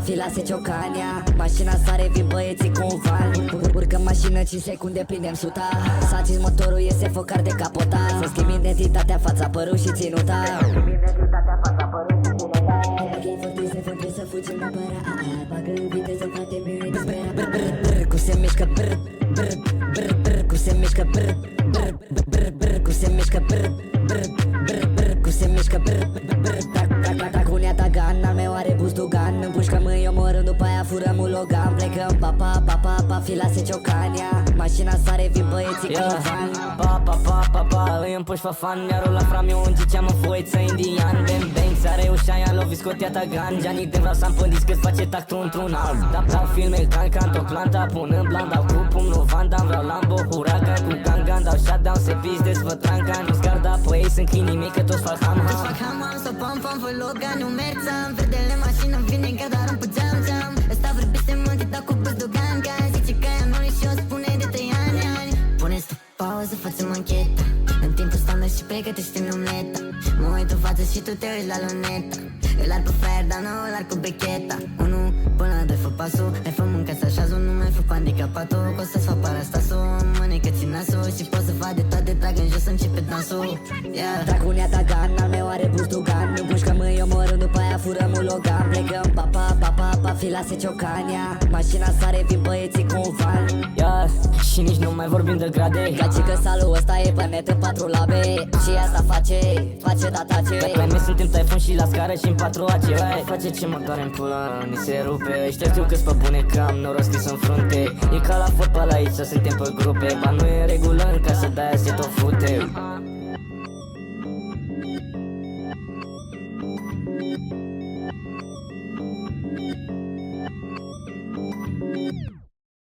fila se ciocania. Mașina sare, vin băieții cu un van. Urcă mașină, 5 secunde, prindem suta. S-a țins motorul, iese focar de capota. Să schimbi identitatea, fața, părul și ținuta. Să fugim la băra, bagă în viteză, frate, mi-e brr, cum se mișcă, brr, brr, brr, brr, cum se mișcă, brr, brr, brr, brr, cum se mișcă, brr, brr, brr, brr, cum se mișcă, brr, brr, tac, unea tagan, al meu are bustugan. Împușcă mâini, omorând, după aia furăm un Logan. Plecăm, pa, fila se ciocania. Mașina sare, vin băieții cu van. Pa, îi împuși fa fan. Mi-a rulat fram, eu îngiceam în foiță indian. Bang, bang, s-a reușea, i-am lovit, scotea tagan. Gianni de vreau să-mi pândis cât face tactul într-un alt. Dau filme, canto, planta, pun în blan. Dau cu pumnul, Van Damme, vreau Lambo, Huracan. Cu gangan, dau shutdown, se pis, desfăt rancan. Nu scarda pe ei, sunt chinii mei, că toți fac ham. Am să pam, fă Logan, nu merțam. Vedele mașină, vine chiar dar îmi păgeam. Ăsta vorbise mânti, dau cu buzdogan. Zice că e anul și o spune de 3 ani. Puneți tu pauză, facem anchetă. În timpul standard și pregătește omleta. Mă uit în față și tu te uiți la luneta. Îl ar pe fraier, dar nu îl ar cu becheta. 1 până la 2 fă pasul. Hai fă mânca să așează, nu mai fă handicapatul. Că o să-ți fac parastasul, mânecă țin nasul. Și pot să fac de toate, trag în jos, începe dansul. Trag unea tagan, al meu are bustugan. Împușcă mâini, omorând, după aia furăm un Logan. Plecăm, pa, fila se ciocania. Mașina sare, vin băieții cu un van. Și nici nu mai vorbim de grade. Gacică salut, ăsta e pe net în 4 labe. Și asta face datace. Dacă mai suntem taifun și la scară și în 4AC. Face ce mă doare în pula, ni se rupe. Ăștia știu că-s pe bune, că am noroc scris în frunte. E ca la fotbal aici, suntem pe grupe. Ba nu e regulă în casă, de-aia se tot fute.